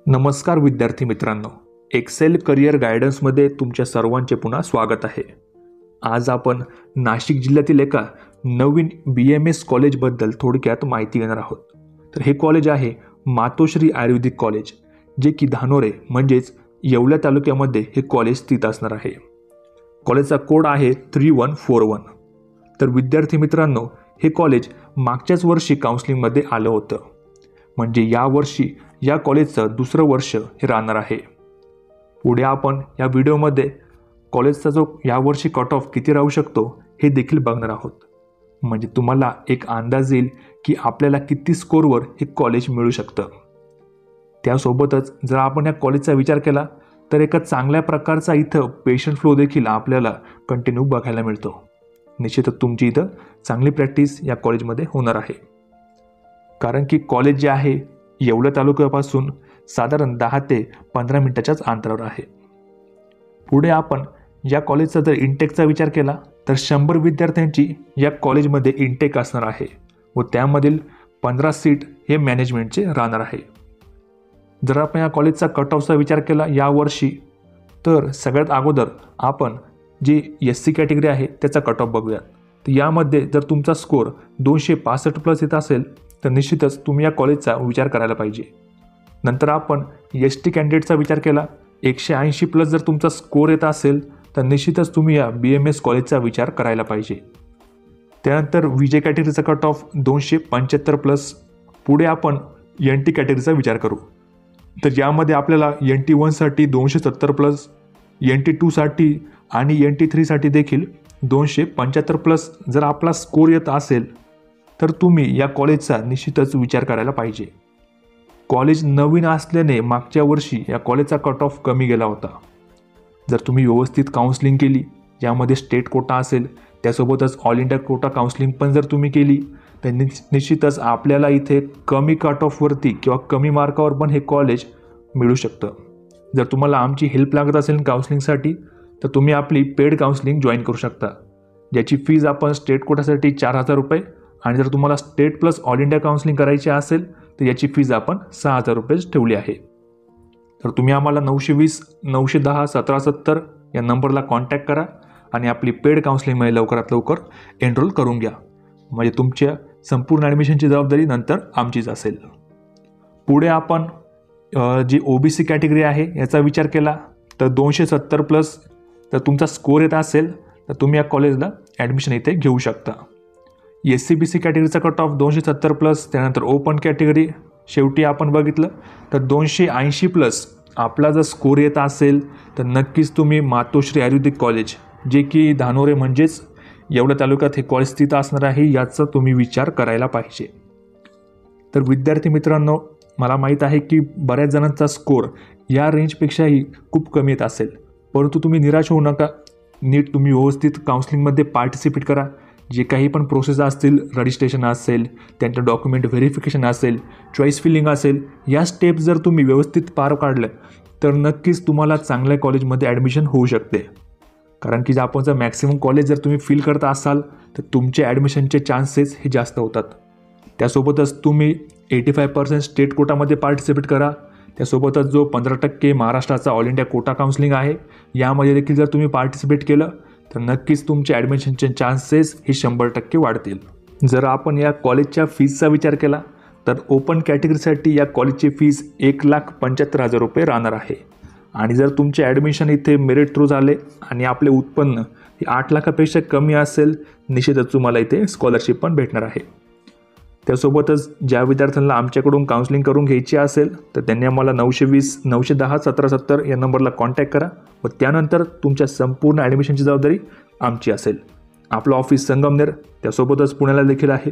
नमस्कार विद्यार्थी मित्रांनो, एक्सेल करिअर गायडन्समध्ये तुमच्या सर्वांचे पुन्हा स्वागत आहे. आज आपण नाशिक जिल्ह्यातील एका नवीन BMS कॉलेजबद्दल थोडक्यात माहिती घेणार आहोत. तर हे कॉलेज आहे मातोश्री आयुर्वेदिक कॉलेज, जे की धानोरे म्हणजेच येवला तालुक्यामध्ये हे कॉलेज स्थित असणार आहे. कॉलेजचा कोड आहे 3141. तर विद्यार्थी मित्रांनो, हे कॉलेज मागच्याच वर्षी काउन्सिलिंगमध्ये आलं होतं, म्हणजे यावर्षी या कॉलेजचं दुसरं वर्ष हे राहणार आहे. पुढे आपण या व्हिडिओमध्ये कॉलेजचा जो यावर्षी कट ऑफ किती राहू शकतो हे देखील बघणार आहोत. म्हणजे तुम्हाला एक अंदाज येईल की आपल्याला किती स्कोरवर हे कॉलेज मिळू शकतं. त्यासोबतच जर आपण या कॉलेजचा विचार केला तर एका चांगल्या प्रकारचा इथं पेशंट फ्लो देखील आपल्याला कंटिन्यू बघायला मिळतो. निश्चितच तुमची इथं चांगली प्रॅक्टिस या कॉलेजमध्ये होणार आहे, कारण की कॉलेज जे आहे येवला तालुक्यापासून साधारण 10 ते 15 मिनिटाच्याच अंतरावर आहे. पुढे आपण या कॉलेजचा जर इंटेकचा विचार केला तर 100 विद्यार्थ्यांची या कॉलेजमध्ये इंटेक असणार आहे व त्यामधील 15 सीट हे मॅनेजमेंटचे राहणार आहे. जर आपण या कॉलेजचा कट ऑफचा विचार केला यावर्षी, तर सगळ्यात अगोदर आपण जी SC कॅटेगरी आहे त्याचा कट ऑफ बघूयात. तर यामध्ये जर तुमचा स्कोर 265 प्लस येत असेल तर निश्चितच तुम्ही या कॉलेजचा विचार करायला पाहिजे. नंतर आपण ST कॅन्डिडेटचा विचार केला, 180 प्लस जर तुमचा स्कोर येत असेल तर निश्चितच तुम्ही या BMS कॉलेजचा विचार करायला पाहिजे. त्यानंतर VJ कॅटेगरीचा कट ऑफ 275 प्लस. पुढे आपण NT कॅटेगरीचा विचार करू, तर यामध्ये आपल्याला NT1साठी 270 प्लस, NT2साठी आणि NT3साठी देखील 275 प्लस जर आपला स्कोर येत असेल तर तुम्ही या कॉलेजचा निश्चितच विचार करायला पाहिजे. कॉलेज नवीन असल्याने मागच्या वर्षी या कॉलेजचा कट ऑफ कमी गेला होता. जर तुम्ही व्यवस्थित काउन्सिलिंग केली, यामध्ये स्टेट कोटा असेल, त्यासोबतच ऑल इंडिया कोटा काउन्सिलिंग पण जर तुम्ही केली तर निश्चितच आपल्याला इथे कमी कट ऑफवरती किंवा कमी मार्कावर पण हे कॉलेज मिळू शकतं. जर तुम्हाला आमची हेल्प लागत असेल काउन्सिलिंगसाठी तर तुम्ही आपली पेड काउन्सिलिंग जॉईन करू शकता, ज्याची फीज आपण स्टेट कोटासाठी 4000 रुपये आणि जर तुम्हाला state plus all India counselling करायची असेल तर याची फीज आपण 6000 रुपये ठेवली आहे. तर तुम्ही आम्हाला 920 910 1770 या नंबरला कॉन्टॅक्ट करा आणि आपली पेड काउन्सिलिंगमध्ये लवकरात लवकर एनरोल करून घ्या. म्हणजे तुमच्या संपूर्ण ॲडमिशनची जबाबदारी नंतर आमचीच असेल. पुढे आपण जी OBC कॅटेगरी आहे याचा विचार केला तर 270 प्लस जर तुमचा स्कोर येत असेल तर तुम्ही या कॉलेजला ॲडमिशन इथे घेऊ शकता. SC-BC कॅटेगरीचा कट ऑफ 270 प्लस. त्यानंतर ओपन कॅटेगरी शेवटी आपण बघितलं तर 280 प्लस आपला जर स्कोर येत असेल तर नक्कीच तुम्ही मातोश्री आयुर्वेदिक कॉलेज, जे की धानोरे म्हणजेच येवला तालुक्यात हे कॉलेज स्थित असणार आहे, याचा तुम्ही विचार करायला पाहिजे. तर विद्यार्थी मित्रांनो, मला माहीत आहे की बऱ्याच जणांचा स्कोर या रेंजपेक्षाही खूप कमी येत असेल, परंतु तुम्ही निराश होऊ नका. नीट तुम्ही व्यवस्थित काउन्सिलिंगमध्ये पार्टिसिपेट करा. जे काही पण प्रोसेस असतील, रजिस्ट्रेशन असेल, त्यांचं डॉक्युमेंट व्हेरिफिकेशन असेल, चॉईस फिलिंग असेल, या स्टेप्स जर तुम्ही व्यवस्थित पार काढल्या तर नक्कीच तुम्हाला चांगल्या कॉलेजमध्ये ॲडमिशन होऊ शकते. कारण की आपण जर मॅक्सिमम कॉलेज जर तुम्ही फिल करत असाल तर तुमचे ॲडमिशनचे चान्सेस हे जास्त होतात. त्यासोबतच तुम्ही 85% स्टेट कोटामध्ये पार्टिसिपेट करा. त्यासोबतच जो 15% महाराष्ट्राचा ऑल इंडिया कोटा काउन्सिलिंग आहे यामध्ये देखील जर तुम्ही पार्टिसिपेट केलं तर नक्कीच तुमचे ॲडमिशनचे चान्सेस हे 100% वाढतील. जर आपण या कॉलेजच्या फीजचा विचार केला तर ओपन कॅटेगरीसाठी या कॉलेजची फीज 1,75,000 रुपये राहणार आहे. आणि जर तुमचे ॲडमिशन इथे मेरिट थ्रू झाले आणि आपले उत्पन्न हे 8 लाखापेक्षा कमी असेल, निश्चितच तुम्हाला इथे स्कॉलरशिप पण भेटणार आहे. त्यासोबतच ज्या विद्यार्थ्यांना आमच्याकडून काउन्सिलिंग करून घ्यायची असेल तर त्यांनी आम्हाला 920 910 1770 या नंबरला कॉन्टॅक्ट करा व त्यानंतर तुमच्या संपूर्ण ॲडमिशनची जबाबदारी आमची असेल. आपलं ऑफिस संगमनेर, त्यासोबतच पुण्याला देखील आहे.